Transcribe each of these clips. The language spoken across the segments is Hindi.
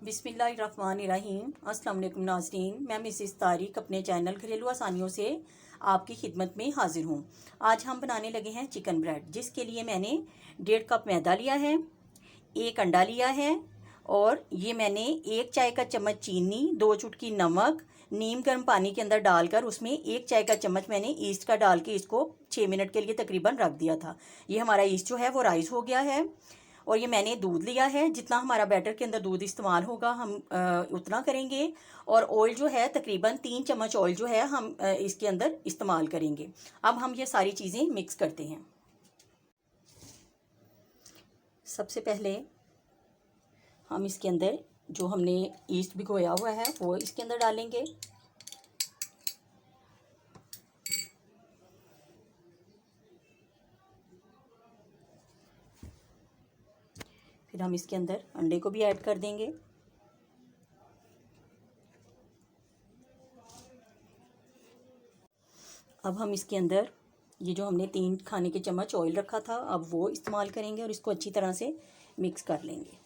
बिस्मिल्लाहिर्रहमानिर्रहीम। अस्सलाम वालेकुम नाज़रीन, मैं मिसिस तारिक अपने चैनल घरेलू आसानियों से आपकी खिदमत में हाजिर हूँ। आज हम बनाने लगे हैं चिकन ब्रेड, जिसके लिए मैंने 1.5 कप मैदा लिया है, 1 अंडा लिया है और ये मैंने 1 चाय का चम्मच चीनी, 2 चुटकी नमक नीम गर्म पानी के अंदर डालकर उसमें 1 चाय का चम्मच मैंने ईस्ट का डाल के इसको 6 मिनट के लिए तकरीबन रख दिया था। ये हमारा ईस्ट जो है वो राइस हो गया है। और ये मैंने दूध लिया है, जितना हमारा बैटर के अंदर दूध इस्तेमाल होगा हम उतना करेंगे। और ऑयल जो है तकरीबन 3 चम्मच ऑयल जो है हम इसके अंदर इस्तेमाल करेंगे। अब हम ये सारी चीज़ें मिक्स करते हैं। सबसे पहले हम इसके अंदर जो हमने ईस्ट भिगोया हुआ है वो इसके अंदर डालेंगे। फिर हम इसके अंदर अंडे को भी ऐड कर देंगे। अब हम इसके अंदर ये जो हमने 3 खाने के चम्मच ऑयल रखा था अब वो इस्तेमाल करेंगे और इसको अच्छी तरह से मिक्स कर लेंगे।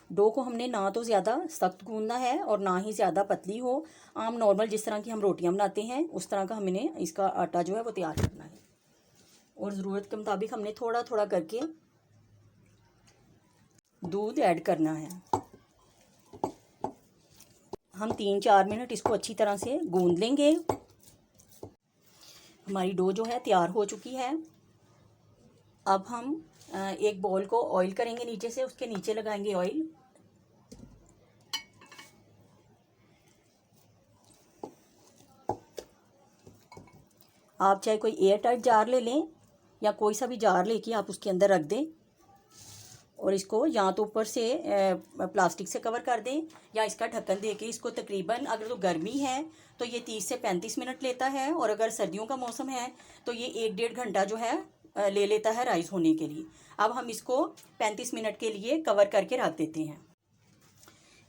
डो को हमने ना तो ज़्यादा सख्त गूंदना है और ना ही ज़्यादा पतली हो। आम नॉर्मल जिस तरह की हम रोटियां बनाते हैं उस तरह का हमने इसका आटा जो है वो तैयार करना है। और ज़रूरत के मुताबिक हमने थोड़ा थोड़ा करके दूध ऐड करना है। हम 3-4 मिनट इसको अच्छी तरह से गूंद लेंगे। हमारी डो जो है तैयार हो चुकी है। अब हम एक बॉल को ऑयल करेंगे, नीचे से उसके नीचे लगाएंगे ऑयल। आप चाहे कोई एयर टाइट जार ले लें या कोई सा भी जार लेके आप उसके अंदर रख दें और इसको या तो ऊपर से प्लास्टिक से कवर कर दें या इसका ढक्कन दे के इसको तकरीबन, अगर तो गर्मी है तो ये 30 से 35 मिनट लेता है और अगर सर्दियों का मौसम है तो ये 1-1.5 घंटा जो है ले लेता है राइस होने के लिए। अब हम इसको 35 मिनट के लिए कवर करके रख देते हैं।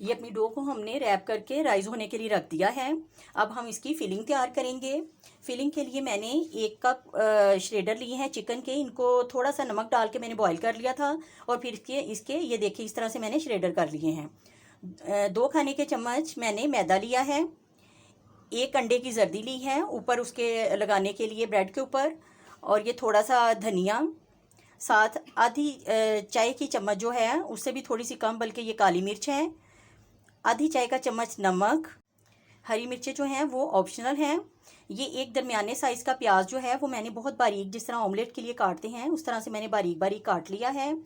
ये अपनी डो को हमने रैप करके राइस होने के लिए रख दिया है। अब हम इसकी फिलिंग तैयार करेंगे। फिलिंग के लिए मैंने 1 कप श्रेडर लिए हैं चिकन के। इनको थोड़ा सा नमक डाल के मैंने बॉईल कर लिया था और फिर इसके ये देखिए इस तरह से मैंने श्रेडर कर लिए हैं। 2 खाने के चम्मच मैंने मैदा लिया है। 1 अंडे की जर्दी ली है ऊपर उसके लगाने के लिए ब्रेड के ऊपर। और ये थोड़ा सा धनिया, साथ आधी चाय की चम्मच जो है उससे भी थोड़ी सी कम, बल्कि ये काली मिर्च है। आधी चाय का चम्मच नमक। हरी मिर्चें जो हैं वो ऑप्शनल हैं। ये एक दरमियाने साइज़ का प्याज जो है वो मैंने बहुत बारीक, जिस तरह ऑमलेट के लिए काटते हैं उस तरह से मैंने बारीक बारीक काट लिया है।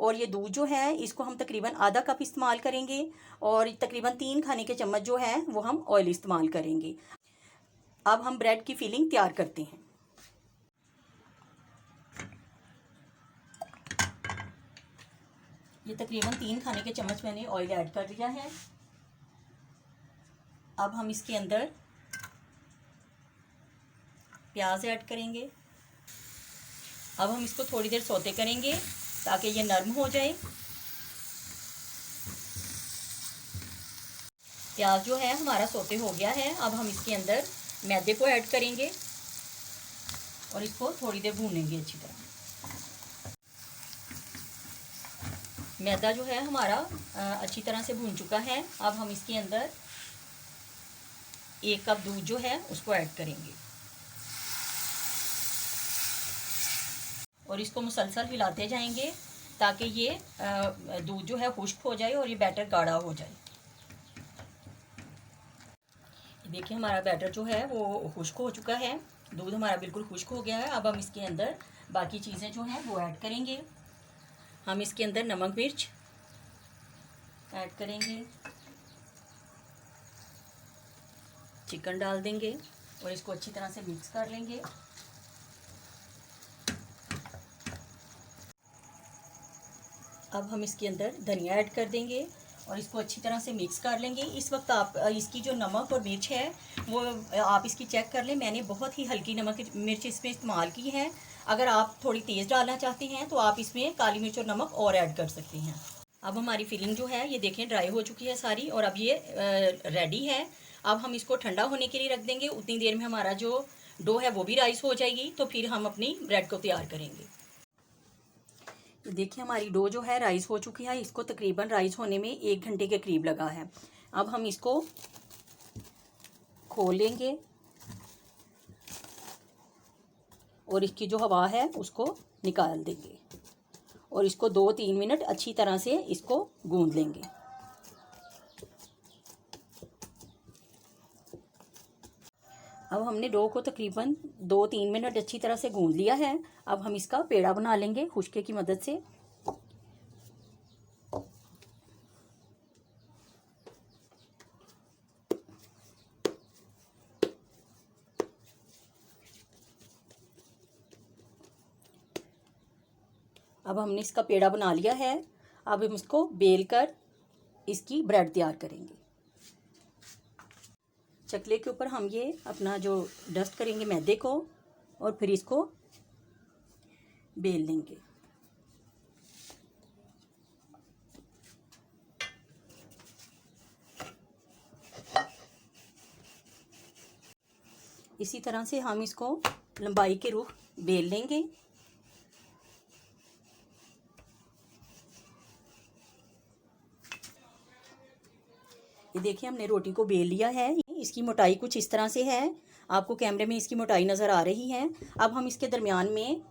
और ये दूध जो है इसको हम तकरीबन आधा कप इस्तेमाल करेंगे और तकरीबन 3 खाने के चम्मच जो है वो हम ऑयल इस्तेमाल करेंगे। अब हम ब्रेड की फिलिंग तैयार करते हैं। ये तकरीबन 3 खाने के चम्मच मैंने ऑयल ऐड कर लिया है। अब हम इसके अंदर प्याज ऐड करेंगे। अब हम इसको थोड़ी देर सौते करेंगे ताकि ये नरम हो जाए। प्याज जो है हमारा सौते हो गया है। अब हम इसके अंदर मैदे को ऐड करेंगे और इसको थोड़ी देर भूनेंगे अच्छी तरह। मैदा जो है हमारा अच्छी तरह से भून चुका है। अब हम इसके अंदर 1 कप दूध जो है उसको ऐड करेंगे और इसको मुसलसल हिलाते जाएंगे ताकि ये दूध जो है खुश्क हो जाए और ये बैटर गाढ़ा हो जाए। देखिए हमारा बैटर जो है वो खुश्क हो चुका है, दूध हमारा बिल्कुल खुश्क हो गया है। अब हम इसके अंदर बाकी चीज़ें जो हैं वो ऐड करेंगे। हम इसके अंदर नमक मिर्च ऐड करेंगे, चिकन डाल देंगे और इसको अच्छी तरह से मिक्स कर लेंगे। अब हम इसके अंदर धनिया ऐड कर देंगे और इसको अच्छी तरह से मिक्स कर लेंगे। इस वक्त आप इसकी जो नमक और मिर्च है वो आप इसकी चेक कर लें। मैंने बहुत ही हल्की नमक मिर्च इसमें इस्तेमाल की है। अगर आप थोड़ी तेज़ डालना चाहते हैं तो आप इसमें काली मिर्च और नमक और ऐड कर सकते हैं। अब हमारी फिलिंग जो है ये देखें ड्राई हो चुकी है सारी और अब ये रेडी है। अब हम इसको ठंडा होने के लिए रख देंगे। उतनी देर में हमारा जो डो है वो भी राइस हो जाएगी, तो फिर हम अपनी ब्रेड को तैयार करेंगे। देखिए हमारी डो जो है राइस हो चुकी है। इसको तकरीबन राइस होने में 1 घंटे के करीब लगा है। अब हम इसको खोलेंगे और इसकी जो हवा है उसको निकाल देंगे और इसको 2-3 मिनट अच्छी तरह से इसको गूंद लेंगे। अब हमने डो को तकरीबन 2-3 मिनट अच्छी तरह से गूंद लिया है। अब हम इसका पेड़ा बना लेंगे खुशके की मदद से। अब हमने इसका पेड़ा बना लिया है। अब हम इसको बेल कर इसकी ब्रेड तैयार करेंगे। चकले के ऊपर हम ये अपना जो डस्ट करेंगे मैदे को और फिर इसको बेल लेंगे। इसी तरह से हम इसको लंबाई के रुख बेल लेंगे। ये देखिए हमने रोटी को बेल लिया है। इसकी मोटाई कुछ इस तरह से है। आपको कैमरे में इसकी मोटाई नज़र आ रही है। अब हम इसके दरमियान में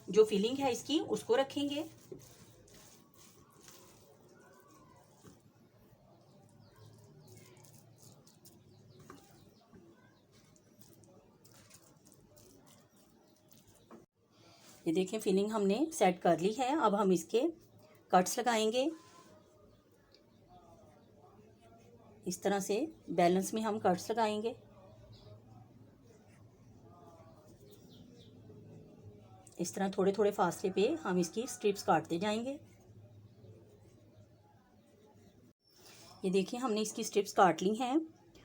जो फिलिंग है इसकी उसको रखेंगे। ये देखिए फिलिंग हमने सेट कर ली है। अब हम इसके कट्स लगाएंगे। इस तरह से बैलेंस में हम कट्स लगाएंगे। इस तरह थोड़े थोड़े फासले पे हम इसकी स्ट्रिप्स काटते जाएंगे। ये देखिए हमने इसकी स्ट्रिप्स काट ली हैं।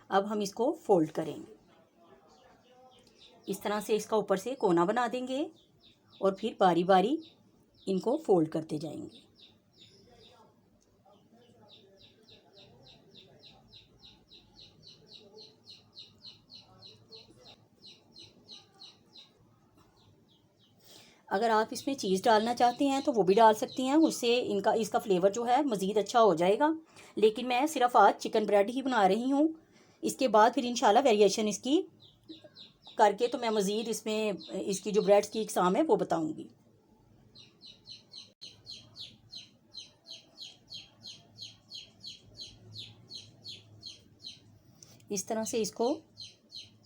अब हम इसको फोल्ड करेंगे। इस तरह से इसका ऊपर से कोना बना देंगे और फिर बारी बारी इनको फोल्ड करते जाएंगे। अगर आप इसमें चीज़ डालना चाहते हैं तो वो भी डाल सकती हैं। उससे इसका फ्लेवर जो है मज़ीद अच्छा हो जाएगा। लेकिन मैं सिर्फ आज चिकन ब्रेड ही बना रही हूँ। इसके बाद फिर इंशाल्लाह वेरिएशन इसकी करके तो मैं मज़ीद इसमें इसकी जो ब्रेड्स की इकसाम है वो बताऊँगी। इस तरह से इसको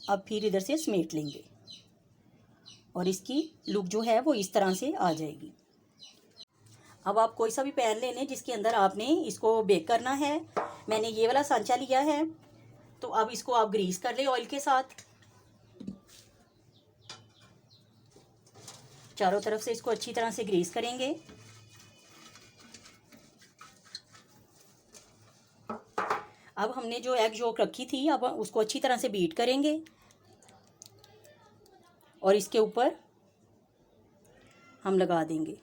अब फिर इधर से समेट लेंगे और इसकी लुक जो है वो इस तरह से आ जाएगी। अब आप कोई सा भी पैन ले लें जिसके अंदर आपने इसको बेक करना है। मैंने ये वाला सांचा लिया है। तो अब इसको आप ग्रीस कर ले ऑयल के साथ। चारों तरफ से इसको अच्छी तरह से ग्रीस करेंगे। अब हमने जो एग योक रखी थी अब उसको अच्छी तरह से बीट करेंगे और इसके ऊपर हम लगा देंगे।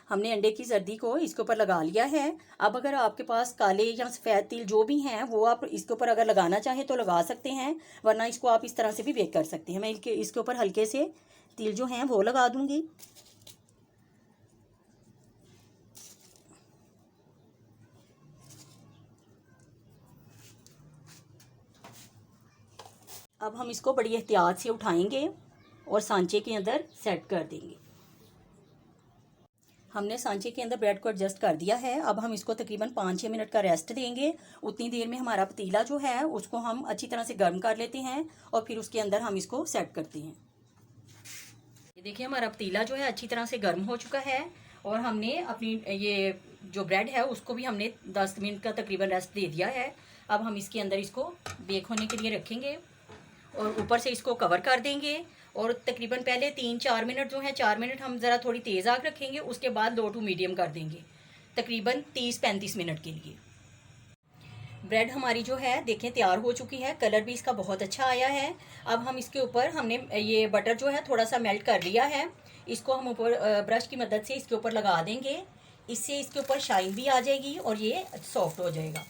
हमने अंडे की जर्दी को इसके ऊपर लगा लिया है। अब अगर आपके पास काले या सफ़ेद तिल जो भी हैं वो आप इसके ऊपर अगर लगाना चाहें तो लगा सकते हैं, वरना इसको आप इस तरह से भी बेक कर सकते हैं। मैं इसके ऊपर हल्के से तिल जो हैं वो लगा दूंगी। अब हम इसको बड़ी एहतियात से उठाएंगे और सांचे के अंदर सेट कर देंगे। हमने सांचे के अंदर ब्रेड को एडजस्ट कर दिया है। अब हम इसको तकरीबन 5-6 मिनट का रेस्ट देंगे। उतनी देर में हमारा पतीला जो है उसको हम अच्छी तरह से गर्म कर लेते हैं और फिर उसके अंदर हम इसको सेट करते हैं। ये देखिए हमारा पतीला जो है अच्छी तरह से गर्म हो चुका है और हमने अपनी ये जो ब्रेड है उसको भी हमने 10 मिनट का तकरीबन रेस्ट दे दिया है। अब हम इसके अंदर इसको बेक होने के लिए रखेंगे और ऊपर से इसको कवर कर देंगे और तकरीबन पहले 3-4 मिनट जो है 4 मिनट हम ज़रा थोड़ी तेज़ आग रखेंगे। उसके बाद लो टू मीडियम कर देंगे तकरीबन 30-35 मिनट के लिए। ब्रेड हमारी जो है देखें तैयार हो चुकी है। कलर भी इसका बहुत अच्छा आया है। अब हम इसके ऊपर हमने ये बटर जो है थोड़ा सा मेल्ट कर लिया है। इसको हम ऊपर ब्रश की मदद से इसके ऊपर लगा देंगे। इससे इसके ऊपर शाइन भी आ जाएगी और ये सॉफ्ट हो जाएगा।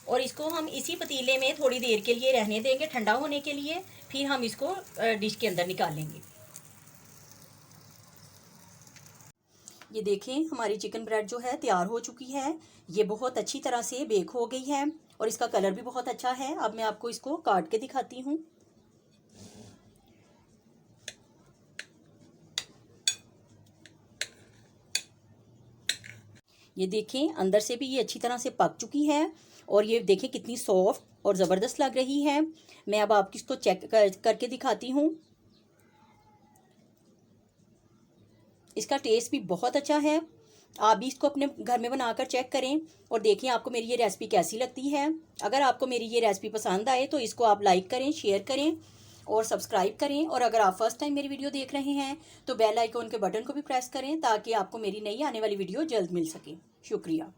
और इसको हम इसी पतीले में थोड़ी देर के लिए रहने देंगे ठंडा होने के लिए, फिर हम इसको डिश के अंदर निकालेंगे। ये देखें हमारी चिकन ब्रेड जो है तैयार हो चुकी है। ये बहुत अच्छी तरह से बेक हो गई है और इसका कलर भी बहुत अच्छा है। अब मैं आपको इसको काट के दिखाती हूँ। ये देखें अंदर से भी ये अच्छी तरह से पक चुकी है और ये देखें कितनी सॉफ्ट और ज़बरदस्त लग रही है। मैं अब आपको इसको चेक करके दिखाती हूँ। इसका टेस्ट भी बहुत अच्छा है। आप भी इसको अपने घर में बनाकर चेक करें और देखें आपको मेरी ये रेसिपी कैसी लगती है। अगर आपको मेरी ये रेसिपी पसंद आए तो इसको आप लाइक करें, शेयर करें और सब्सक्राइब करें। और अगर आप फर्स्ट टाइम मेरी वीडियो देख रहे हैं तो बेल आइकॉन के बटन को भी प्रेस करें ताकि आपको मेरी नई आने वाली वीडियो जल्द मिल सके। शुक्रिया।